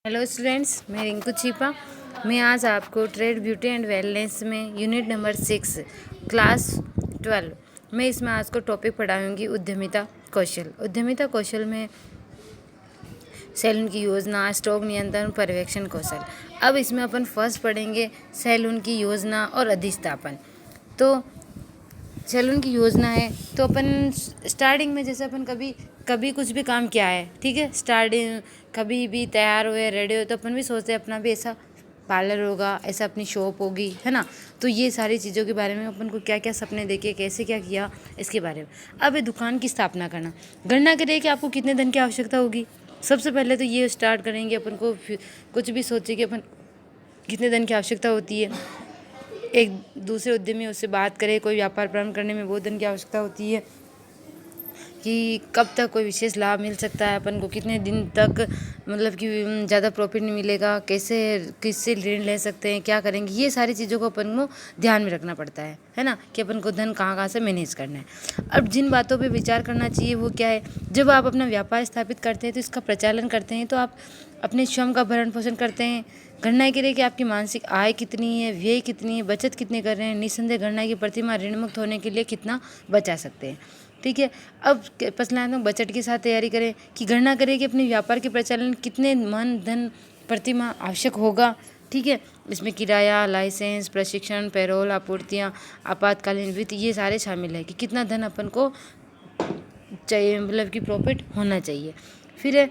Hello students, मैं रिंकू छिपा। मैं आज आपको ट्रेड ब्यूटी एंड वेलनेस में यूनिट नंबर 6 क्लास 12 मैं इसमें आज को टॉपिक पढ़ाऊंगी उद्यमिता कौशल। उद्यमिता कौशल में सैलून की योजना, स्टॉक नियंत्रण, पर्यवेक्षण कौशल। अब इसमें अपन फर्स्ट पढ़ेंगे सैलून की योजना और अधिस्थापन। तो सैलून की योजना है तो अपन स्टार्टिंग में जैसे अपन कभी कुछ भी काम किया है, ठीक है, स्टार्टिंग कभी भी तैयार हुए रेडी हुए तो अपन भी सोचते हैं अपना भी ऐसा पार्लर होगा, ऐसा अपनी शॉप होगी, है ना। तो ये सारी चीज़ों के बारे में अपन को क्या क्या सपने देखे, कैसे क्या किया, इसके बारे में। अब ये दुकान की स्थापना करना, गणना करिए कि आपको कितने धन की आवश्यकता होगी। सबसे पहले तो ये स्टार्ट करेंगे अपन को, कुछ भी सोचे कि अपन कितने धन की आवश्यकता होती है। एक दूसरे उद्यमी उससे बात करें, कोई व्यापार प्रारंभ करने में बहुत धन की आवश्यकता होती है कि कब तक कोई विशेष लाभ मिल सकता है अपन को, कितने दिन तक मतलब कि ज़्यादा प्रॉफिट नहीं मिलेगा, कैसे किससे ऋण ले सकते हैं, क्या करेंगे, ये सारी चीज़ों को अपन को ध्यान में रखना पड़ता है ना, कि अपन को धन कहाँ कहाँ से मैनेज करना है। अब जिन बातों पे विचार करना चाहिए वो क्या है, जब आप अपना व्यापार स्थापित करते हैं तो इसका प्रचालन करते हैं तो आप अपने श्रम का भरण पोषण करते हैं। गणना के लिए कि आपकी मानसिक आय कितनी है, व्यय कितनी है, बचत कितने कर रहे हैं, निसंदेह गणना की प्रतिमाह ऋण मुक्त होने के लिए कितना बचा सकते हैं, ठीक है। अब प्रश्नात्मक बजट के साथ तैयारी करें कि गणना करें कि अपने व्यापार के प्रचालन कितने मन धन प्रतिमाह आवश्यक होगा, ठीक है। इसमें किराया, लाइसेंस, प्रशिक्षण, पेरोल, आपूर्तियाँ, आपातकालीन वित्त, ये सारे शामिल है कि कितना धन अपन को चाहिए, मतलब कि प्रॉफिट होना चाहिए। फिर है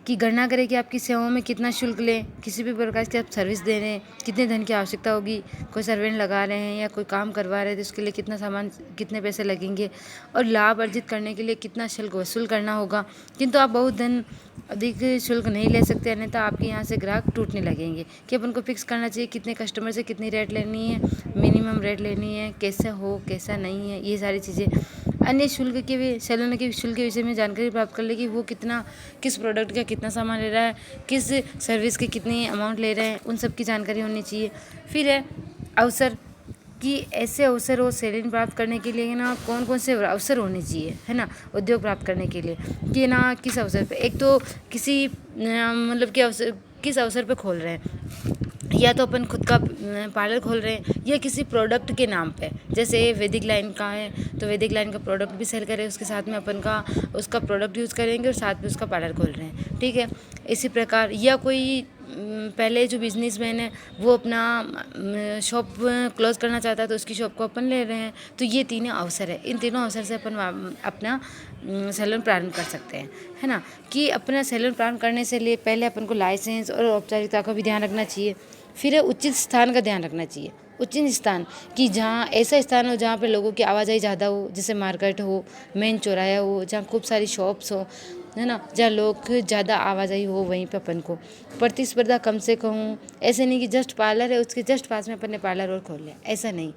कि गणना करें कि आपकी सेवाओं में कितना शुल्क लें, किसी भी प्रकार की आप सर्विस दे रहे हैं कितने धन की आवश्यकता होगी, कोई सर्वेंट लगा रहे हैं या कोई काम करवा रहे हैं तो उसके लिए कितना सामान, कितने पैसे लगेंगे, और लाभ अर्जित करने के लिए कितना शुल्क वसूल करना होगा। किंतु आप बहुत धन अधिक शुल्क नहीं ले सकते, अन्यथा आपके यहाँ से ग्राहक टूटने लगेंगे। कि अपन को फिक्स करना चाहिए कितने कस्टमर से कितनी रेट लेनी है, मिनिमम रेट लेनी है, कैसे हो कैसा नहीं है, ये सारी चीज़ें। अन्य शुल्क के भी, सैलून के शुल्क के विषय में जानकारी प्राप्त कर ले कि वो कितना, किस प्रोडक्ट का कितना सामान ले रहा है, किस सर्विस के कितनी अमाउंट ले रहे हैं, उन सब की जानकारी होनी चाहिए। फिर है अवसर कि ऐसे अवसर हो सैलून प्राप्त करने के लिए ना, कौन कौन से अवसर होने चाहिए, है ना, उद्योग प्राप्त करने के लिए, कि ना किस अवसर पे, एक तो किसी मतलब कि अवसर, किस अवसर पे खोल रहे हैं, या तो अपन खुद का पार्लर खोल रहे हैं या किसी प्रोडक्ट के नाम पे, जैसे वैदिक लाइन का है तो वैदिक लाइन का प्रोडक्ट भी सेल करें, उसके साथ में अपन का उसका प्रोडक्ट यूज़ करेंगे और साथ में उसका पार्लर खोल रहे हैं, ठीक है। इसी प्रकार या कोई पहले जो बिजनेसमैन है वो अपना शॉप क्लोज करना चाहता है तो उसकी शॉप को अपन ले रहे हैं। तो ये तीनों अवसर है, इन तीनों अवसर से अपन अपना सैलून प्रारंभ कर सकते हैं, है ना। कि अपना सैलून प्रारंभ करने से लिए पहले अपन को लाइसेंस और औपचारिकता का भी ध्यान रखना चाहिए। फिर उचित स्थान का ध्यान रखना चाहिए। उचित स्थान कि जहाँ ऐसा स्थान हो जहाँ पे लोगों की आवाजाही ज़्यादा हो, जैसे मार्केट हो, मेन चौराया हो, जहाँ खूब सारी शॉप्स हो, है ना, जहाँ लोग ज़्यादा आवाजाही हो, वहीं पे अपन को प्रतिस्पर्धा कम से कम हो। ऐसे नहीं कि जस्ट पार्लर है उसके जस्ट पास में अपन ने पार्लर और खोल लिया, ऐसा नहीं।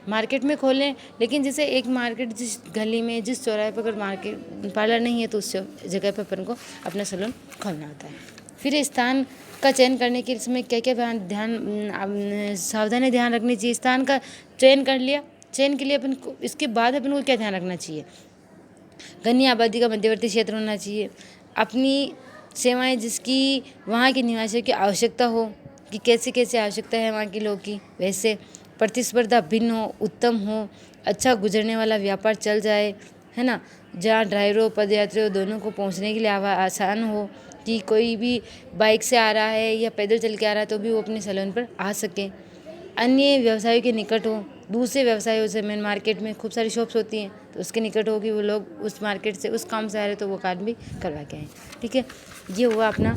मार्केट में खोलें, लेकिन जैसे एक मार्केट जिस गली में, जिस चौराहे पर अगर मार्केट पार्लर नहीं है तो उस जगह पर अपन को अपना सैलून खोलना होता है। फिर स्थान का चयन करने के समय क्या क्या ध्यान सावधानी ध्यान रखनी चाहिए। स्थान का चयन कर लिया, चयन के लिए अपन को, इसके बाद अपन को क्या ध्यान रखना चाहिए, घनी आबादी का मध्यवर्ती क्षेत्र होना चाहिए। अपनी सेवाएं जिसकी वहाँ के निवासियों की आवश्यकता हो, कि कैसे कैसे आवश्यकता है वहाँ के लोग की, वैसे प्रतिस्पर्धा भिन्न हो, उत्तम हो, अच्छा गुजरने वाला व्यापार चल जाए, है ना, जहाँ ड्राइवरों पदयात्रियों दोनों को पहुँचने के लिए आसान हो, कि कोई भी बाइक से आ रहा है या पैदल चल के आ रहा है तो भी वो अपने सैलून पर आ सके। अन्य व्यवसायों के निकट हो, दूसरे व्यवसायों से, मेन मार्केट में खूब सारी शॉप्स होती हैं तो उसके निकट हो कि वो लोग उस मार्केट से उस काम से आ रहे तो वो काम भी करवा के आए, ठीक है। ये हुआ अपना।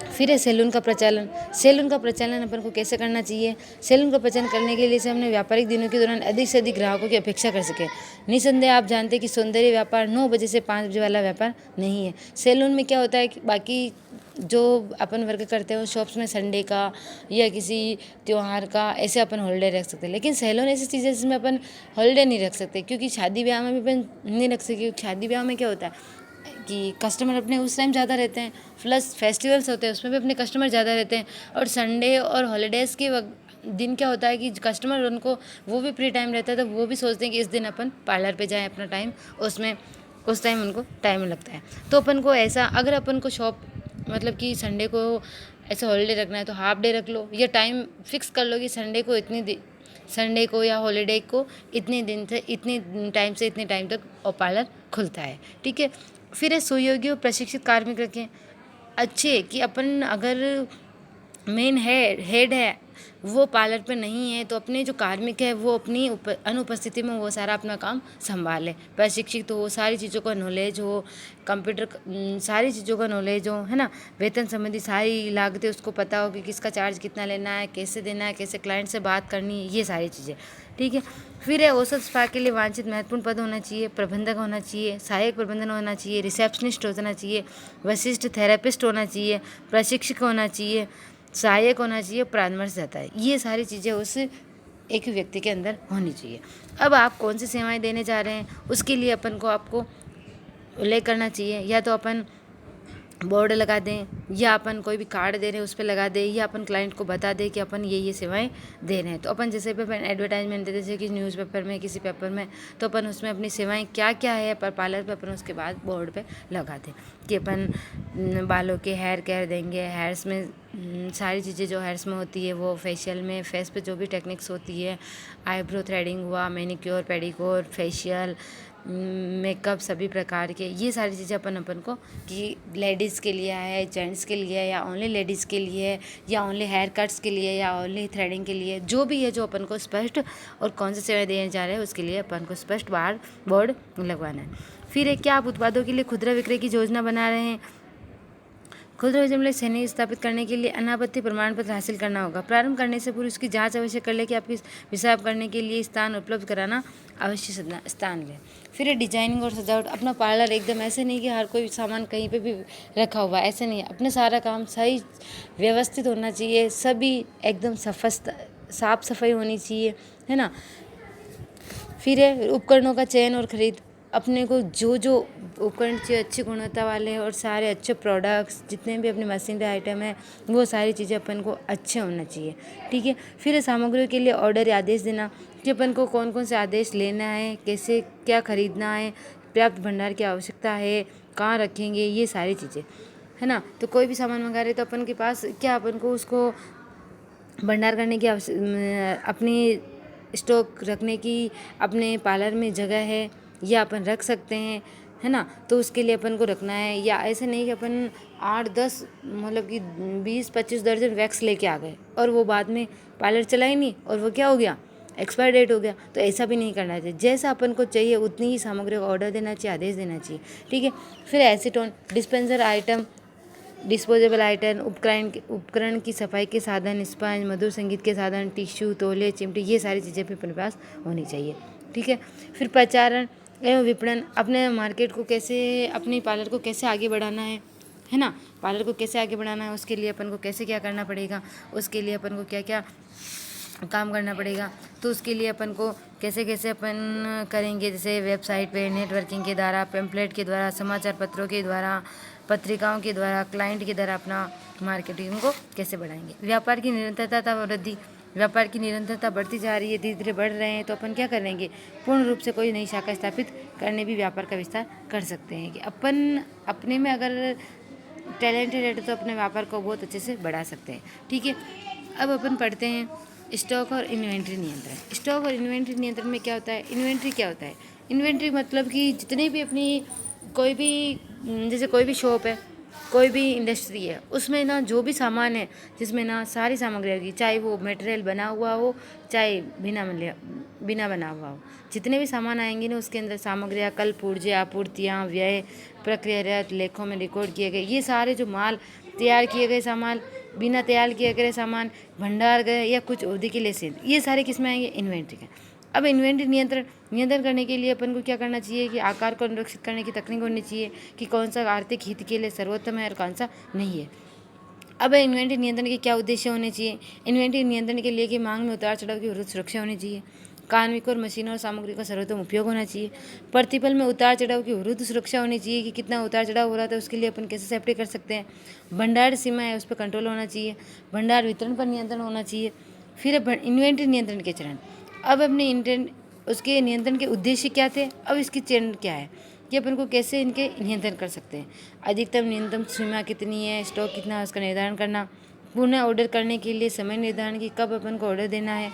फिर है सैलून का प्रचालन। सैलून का प्रचालन अपन को कैसे करना चाहिए। सैलून का प्रचालन करने के लिए से हमने व्यापारिक दिनों के दौरान अधिक से अधिक ग्राहकों की अपेक्षा कर सके। निसंदेह आप जानते हैं कि सौंदर्य व्यापार 9 बजे से 5 बजे वाला व्यापार नहीं है। सैलून में क्या होता है कि बाकी जो अपन वर्क करते हैं शॉप्स में संडे का या किसी त्यौहार का ऐसे अपन हॉलीडे रख सकते हैं, लेकिन सैलून ऐसी चीज़ है जिसमें अपन हॉलीडे नहीं रख सकते, क्योंकि शादी ब्याह में भी अपन नहीं रख सकते। शादी ब्याह में क्या होता है कि कस्टमर अपने उस टाइम ज़्यादा रहते हैं, प्लस फेस्टिवल्स होते हैं उसमें भी अपने कस्टमर ज़्यादा रहते हैं, और संडे और हॉलीडेज़ के दिन क्या होता है कि कस्टमर उनको वो भी फ्री टाइम रहता है तो वो भी सोचते हैं कि इस दिन अपन पार्लर पे जाएं, अपना टाइम उसमें उस टाइम उनको टाइम लगता है। तो अपन को ऐसा, अगर अपन को शॉप मतलब कि संडे को ऐसे हॉलीडे रखना है तो हाफ डे रख लो, या टाइम फिक्स कर लो कि संडे को या हॉलीडे को इतने दिन से इतने टाइम से इतने टाइम तक और पार्लर खुलता है। ठीक है। फिर है सुयोग्य और प्रशिक्षित कार्मिक रखें। अच्छे कि अपन अगर मेन हेड है वो पार्लर पे नहीं है तो अपने जो कार्मिक है वो अपनी अनुपस्थिति में वो सारा अपना काम संभाले, प्रशिक्षित हो, सारी चीज़ों का नॉलेज हो, कंप्यूटर सारी चीज़ों का नॉलेज हो, है ना, वेतन संबंधी सारी लागतें उसको पता हो कि किसका चार्ज कितना लेना है, कैसे देना है, कैसे क्लाइंट से बात करनी है, ये सारी चीज़ें। ठीक है। फिर है औसत स्पा के लिए वांछित महत्वपूर्ण पद होना चाहिए, प्रबंधक होना चाहिए, सहायक प्रबंधन होना चाहिए, रिसेप्शनिस्ट होना चाहिए, वरिष्ठ थेरेपिस्ट होना चाहिए, प्रशिक्षक होना चाहिए, सहायक होना चाहिए, परामर्शदाता है। ये सारी चीज़ें उस एक व्यक्ति के अंदर होनी चाहिए। अब आप कौन सी सेवाएं देने जा रहे हैं उसके लिए आपको उल्लेख करना चाहिए, या तो अपन बोर्ड लगा दें, या अपन कोई भी कार्ड दे रहे हैं उस पर लगा दें, या अपन क्लाइंट को बता दें कि अपन ये सेवाएं दे रहे हैं। तो अपन जैसे पे अपन एडवर्टाइजमेंट देते जैसे कि न्यूज़पेपर में, किसी पेपर में, तो अपन उसमें अपनी सेवाएं क्या क्या है पर पार्लर पे अपन उसके बाद बोर्ड पे लगा दें कि अपन बालों के हेयर केयर देंगे, हेयर्स में सारी चीज़ें जो हेयर्स में होती है वो, फेशियल में फेस पे जो भी टेक्निक्स होती है, आईब्रो थ्रेडिंग हुआ, मैनिक्योर पेडिक्योर, फेशियल, मेकअप, सभी प्रकार के, ये सारी चीज़ें अपन को कि लेडीज़ के लिए है, जेंट्स के लिए है, या ओनली लेडीज़ के लिए है, या ओनली हेयर कट्स के लिए, या ओनली थ्रेडिंग के लिए, जो भी है जो अपन को स्पष्ट और कौन सी सेवाएं देने जा रहे हैं उसके लिए अपन को स्पष्ट बाहर बोर्ड लगवाना है। फिर है क्या आप उत्पादों के लिए खुदरा विक्रय की योजना बना रहे हैं। खुदरा विक्रय श्रेणी स्थापित करने के लिए अनापत्ति प्रमाण पत्र हासिल करना होगा। प्रारंभ करने से पूर्व उसकी जांच अवश्य कर ले कि आपकी हिसाब करने के लिए स्थान उपलब्ध कराना अवश्य स्थान लें। फिर है डिजाइनिंग और सजावट। अपना पार्लर एकदम ऐसे नहीं कि हर कोई सामान कहीं पे भी रखा हुआ है, ऐसे नहीं है। अपने सारा काम सही व्यवस्थित होना चाहिए, सभी एकदम साफ सफाई होनी चाहिए, है ना। फिर है उपकरणों का चयन और खरीद। अपने को जो उपकरण चाहिए अच्छी गुणवत्ता वाले और सारे अच्छे प्रोडक्ट्स, जितने भी अपनी मशीनरी आइटम है वो सारी चीज़ें अपन को अच्छे होना चाहिए। ठीक है। फिर सामग्रियों के लिए ऑर्डर या आदेश देना कि अपन को कौन कौन से आदेश लेना है, कैसे क्या खरीदना है, पर्याप्त भंडार की आवश्यकता है, कहाँ रखेंगे, ये सारी चीज़ें, है ना। तो कोई भी सामान मंगा रहे तो अपन के पास क्या अपन को उसको भंडार करने की अपनी स्टॉक रखने की अपने पार्लर में जगह है, या अपन रख सकते हैं, है ना। तो उसके लिए अपन को रखना है, या ऐसे नहीं कि अपन 8-10 मतलब कि 20-25 दर्जन वैक्स लेके आ गए और वो बाद में पार्लर चला ही नहीं और वो क्या हो गया, एक्सपायर डेट हो गया। तो ऐसा भी नहीं करना चाहिए। जैसा अपन को चाहिए उतनी ही सामग्री का ऑर्डर देना चाहिए, आदेश देना चाहिए। ठीक है। फिर acetone, dispenser item, disposable item, उपकरण की सफाई के साधन, स्पंज, मधुर संगीत के साधन, टिश्यू, तौलिया, चिमटी, ये सारी चीज़ें भी अपने पास होनी चाहिए। ठीक है। फिर प्रचारण एवं विपणन। अपने मार्केट को कैसे, अपनी पार्लर को कैसे आगे बढ़ाना है ना, पार्लर को कैसे आगे बढ़ाना है, उसके लिए अपन को कैसे क्या करना पड़ेगा, उसके लिए अपन को क्या क्या काम करना पड़ेगा। तो उसके लिए अपन को कैसे कैसे अपन करेंगे, जैसे वेबसाइट पे, नेटवर्किंग के द्वारा, पेम्पलेट के द्वारा, समाचार पत्रों के द्वारा, पत्रिकाओं के द्वारा, क्लाइंट के द्वारा अपना मार्केटिंग को कैसे बढ़ाएंगे। व्यापार की निरंतरता वृद्धि। व्यापार की निरंतरता बढ़ती जा रही है, धीरे धीरे बढ़ रहे हैं, तो अपन क्या करेंगे, पूर्ण रूप से कोई नई शाखा स्थापित करने भी व्यापार का विस्तार कर सकते हैं। कि अपन अपने में अगर टैलेंटेड है तो अपने व्यापार को बहुत अच्छे से बढ़ा सकते हैं। ठीक है। अब अपन पढ़ते हैं स्टॉक और इन्वेंट्री नियंत्रण। स्टॉक और इन्वेंट्री नियंत्रण में क्या होता है, इन्वेंट्री क्या होता है। इन्वेंट्री मतलब कि जितने भी अपनी कोई भी जैसे कोई भी शॉप है, कोई भी इंडस्ट्री है, उसमें ना जो भी सामान है जिसमें ना सारी सामग्री होगी, चाहे वो मटेरियल बना हुआ हो चाहे बिना बना हुआ हो, जितने भी सामान आएंगे ना उसके अंदर सामग्रियाँ, कल पूर्जे, आपूर्तियाँ, व्यय, प्रक्रिया, लेखों में रिकॉर्ड किए गए ये सारे जो माल, तैयार किए गए सामान, बिना तैयार किए गए सामान, भंडार गए या कुछ अवधि के लिए सेल, ये सारे किस में आएंगे, इन्वेंट्री के। अब इन्वेंट्री नियंत्रण करने के लिए अपन को क्या करना चाहिए कि आकार को अनुरक्षित करने की तकनीक होनी चाहिए कि कौन सा आर्थिक हित के लिए सर्वोत्तम है और कौन सा नहीं है। अब इन्वेंट्री नियंत्रण के क्या उद्देश्य होने चाहिए। इन्वेंट्री नियंत्रण के लिए कि मांग में उतार चढ़ाव की विरुद्ध सुरक्षा होनी चाहिए, कार्मिकों और मशीनों और सामग्री का सर्वोत्तम उपयोग होना चाहिए, प्रतिफल में उतार चढ़ाव की विरुद्ध सुरक्षा होनी चाहिए कि कितना उतार चढ़ाव हो रहा था उसके लिए अपन कैसे सेफ्टी कर सकते हैं, भंडार सीमा है उस पर कंट्रोल होना चाहिए, भंडार वितरण पर नियंत्रण होना चाहिए। फिर इन्वेंट्री नियंत्रण के चरण। अब अपने उसके नियंत्रण के उद्देश्य क्या थे, अब इसकी चरण क्या है। कि अपन को कैसे इनके नियंत्रण कर सकते हैं। अधिकतम न्यूनतम सीमा कितनी है, स्टॉक कितना है, उसका निर्धारण करना। पुनः ऑर्डर करने के लिए समय निर्धारण की कब अपन को ऑर्डर देना है,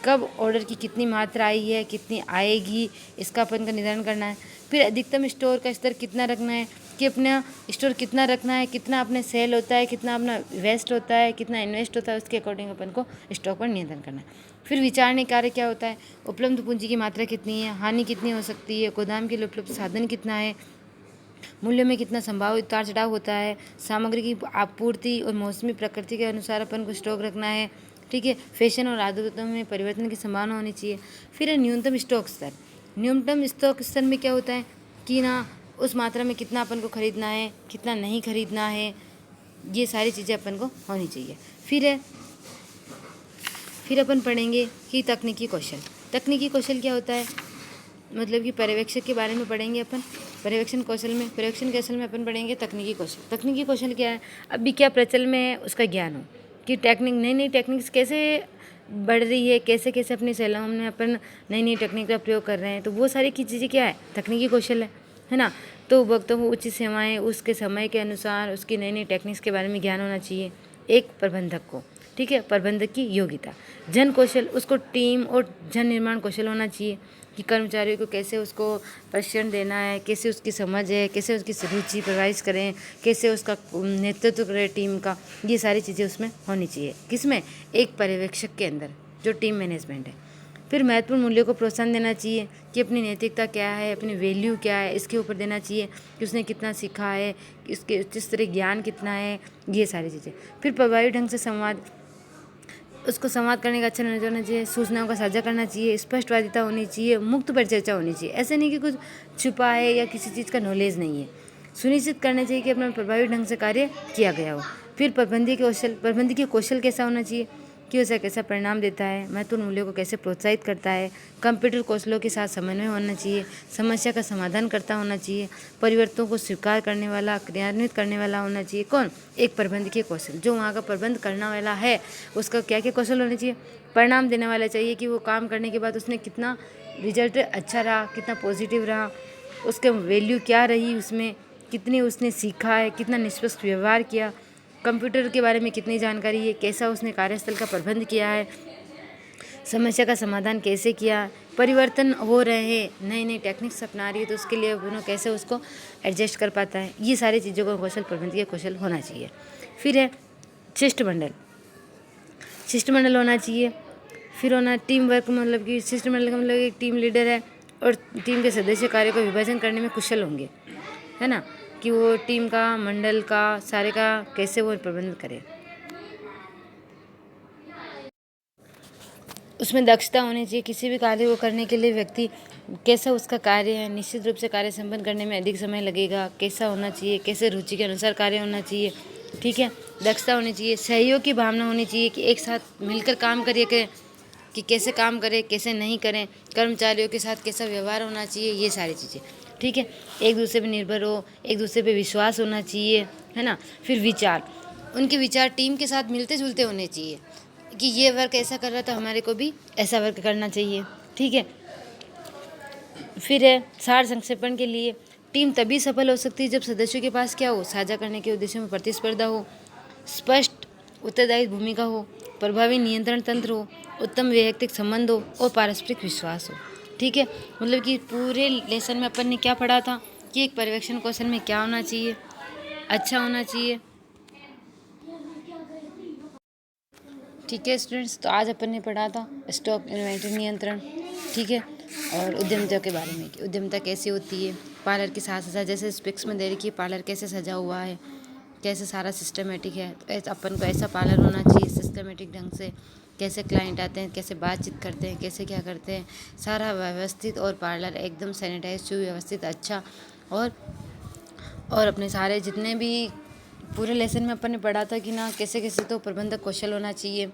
कब ऑर्डर की कितनी मात्रा आई है, कितनी आएगी, इसका अपन का निर्धारण करना है। फिर अधिकतम स्टोर का स्तर कितना रखना है, कि अपना स्टोर कितना रखना है, कितना अपने सेल होता है, कितना अपना वेस्ट होता है, कितना इन्वेस्ट होता है, उसके अकॉर्डिंग अपन को स्टॉक पर नियंत्रण करना है। फिर विचारणीय कार्य क्या होता है, उपलब्ध पूंजी की मात्रा कितनी है, हानि कितनी हो सकती है, गोदाम के लिए उपलब्ध साधन कितना है, मूल्य में कितना संभावित उतार चढ़ाव होता है, सामग्री की आपूर्ति और मौसमी प्रकृति के अनुसार अपन को स्टॉक रखना है। ठीक है, फैशन और आदतों में परिवर्तन की संभावना होनी चाहिए। फिर है न्यूनतम स्टॉक स्तर। न्यूनतम स्टॉक स्तर में क्या होता है कि ना उस मात्रा में कितना अपन को खरीदना है, कितना नहीं खरीदना है, ये सारी चीज़ें अपन को होनी चाहिए। फिर अपन पढ़ेंगे कि तकनीकी कौशल। तकनीकी कौशल क्या होता है, मतलब कि पर्यवेक्षक के बारे में पढ़ेंगे अपन। पर्यवेक्षण कौशल में अपन पढ़ेंगे तकनीकी कौशल। तकनीकी कौशल क्या है, अभी क्या प्रचलन में है उसका ज्ञान हो, कि नई नई टेक्निक्स कैसे बढ़ रही है, कैसे कैसे अपनी सेवाओं में अपन नई नई टेक्निक का प्रयोग कर रहे हैं, तो वो सारी की चीज़ें क्या है, तकनीकी कौशल है ना। तो वक्तों को उचित सेवाएं उसके समय के अनुसार उसकी नई नई टेक्निक्स के बारे में ज्ञान होना चाहिए एक प्रबंधक को। ठीक है, प्रबंधक की योग्यता। जन कौशल, उसको टीम और जन निर्माण कौशल होना चाहिए, कि कर्मचारियों को कैसे उसको प्रशिक्षण देना है, कैसे उसकी समझ है, कैसे उसकी रुचि प्रभावित करें, कैसे उसका नेतृत्व करें टीम का, ये सारी चीज़ें उसमें होनी चाहिए। किसमें, एक पर्यवेक्षक के अंदर, जो टीम मैनेजमेंट है। फिर महत्वपूर्ण मूल्यों को प्रोत्साहन देना चाहिए, कि अपनी नैतिकता क्या है, अपनी वैल्यू क्या है, इसके ऊपर देना चाहिए कि उसने कितना सीखा है, इसके किस तरह ज्ञान कितना है, ये सारी चीज़ें। फिर प्रभावी ढंग से संवाद, उसको संवाद करने का अच्छा नॉलेज होना चाहिए, सूचनाओं का साझा करना चाहिए, स्पष्टवादिता होनी चाहिए, मुक्त परिचर्चा होनी चाहिए। ऐसे नहीं कि कुछ छुपा है या किसी चीज़ का नॉलेज नहीं है। सुनिश्चित करना चाहिए कि अपना प्रभावी ढंग से कार्य किया गया हो। फिर प्रबंधकीय कौशल कैसा होना चाहिए, कि उसे कैसा परिणाम देता है, महत्वपूर्ण मूल्यों को कैसे प्रोत्साहित करता है, कंप्यूटर कौशलों के साथ समन्वय होना चाहिए, समस्या का समाधान करता होना चाहिए, परिवर्तनों को स्वीकार करने वाला, क्रियान्वित करने वाला होना चाहिए। कौन, एक प्रबंधकीय कौशल, जो वहाँ का प्रबंध करने वाला है उसका क्या क्या कौशल होने चाहिए, परिणाम देने वाला चाहिए, कि वो काम करने के बाद उसने कितना रिजल्ट अच्छा रहा, कितना पॉजिटिव रहा, उसके वैल्यू क्या रही, उसमें कितनी उसने सीखा है, कितना निष्पक्ष व्यवहार किया, कंप्यूटर के बारे में कितनी जानकारी है, कैसा उसने कार्यस्थल का प्रबंध किया है, समस्या का समाधान कैसे किया, परिवर्तन हो रहे हैं, नई नई टेक्निक्स अपना रही है तो उसके लिए उन्होंने कैसे उसको एडजस्ट कर पाता है, ये सारी चीज़ों का कौशल, प्रबंधकीय कौशल होना चाहिए। फिर है शिष्टमंडल होना चाहिए। फिर होना टीम वर्क, मतलब कि शिष्टमंडल का मतलब एक टीम लीडर है और टीम के सदस्य कार्य को विभाजन करने में कुशल होंगे, है ना, कि वो टीम का, मंडल का, सारे का कैसे वो प्रबंध करे। उसमें दक्षता होनी चाहिए, किसी भी कार्य को करने के लिए व्यक्ति कैसा उसका कार्य है, निश्चित रूप से कार्य संपन्न करने में अधिक समय लगेगा, कैसा होना चाहिए, कैसे रुचि के अनुसार कार्य होना चाहिए। ठीक है, दक्षता होनी चाहिए, सहयोग की भावना होनी चाहिए, कि एक साथ मिलकर काम करिए कि कैसे काम करें, कैसे नहीं करें, कर्मचारियों के साथ कैसा व्यवहार होना चाहिए, ये सारी चीज़ें। ठीक है, एक दूसरे पे निर्भर हो, एक दूसरे पे विश्वास होना चाहिए, है ना। फिर विचार, उनके विचार टीम के साथ मिलते जुलते होने चाहिए, कि ये वर्क ऐसा कर रहा था, हमारे को भी ऐसा वर्क करना चाहिए। ठीक है, फिर है सार संक्षेपण के लिए, टीम तभी सफल हो सकती है जब सदस्यों के पास क्या हो, साझा करने के उद्देश्यों में प्रतिस्पर्धा हो, स्पष्ट उत्तरदायी भूमिका हो, प्रभावी नियंत्रण तंत्र हो, उत्तम वैयक्तिक संबंध हो और पारस्परिक विश्वास हो। ठीक है, मतलब कि पूरे लेसन में अपन ने क्या पढ़ा था, कि एक पर्यवेक्षण कौशल में क्या होना चाहिए, अच्छा होना चाहिए। ठीक है स्टूडेंट्स, तो आज अपन ने पढ़ा था स्टॉक इन्वेंटरी नियंत्रण। ठीक है, और उद्यमिता के बारे में, कि उद्यमिता कैसी होती है, पार्लर की साथ साथ, जैसे स्पिक्स में दे रखी है पार्लर कैसे सजा हुआ है, कैसे सारा सिस्टमेटिक है, तो ऐसा अपन को ऐसा पार्लर होना चाहिए सिस्टमेटिक ढंग से, कैसे क्लाइंट आते हैं, कैसे बातचीत करते हैं, कैसे क्या करते हैं, सारा व्यवस्थित, और पार्लर एकदम सैनिटाइज, सुव्यवस्थित, अच्छा। और अपने सारे जितने भी पूरे लेसन में अपन ने पढ़ा था कि ना कैसे कैसे तो प्रबंधक कौशल होना चाहिए,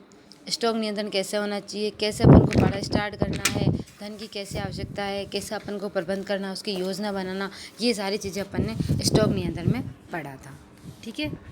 स्टॉक नियंत्रण कैसे होना चाहिए, कैसे अपन को पार्लर स्टार्ट करना है, धन की कैसे आवश्यकता है, कैसे अपन को प्रबंध करना, उसकी योजना बनाना, ये सारी चीज़ें अपन ने स्टॉक नियंत्रण में पढ़ा था। ठीक है।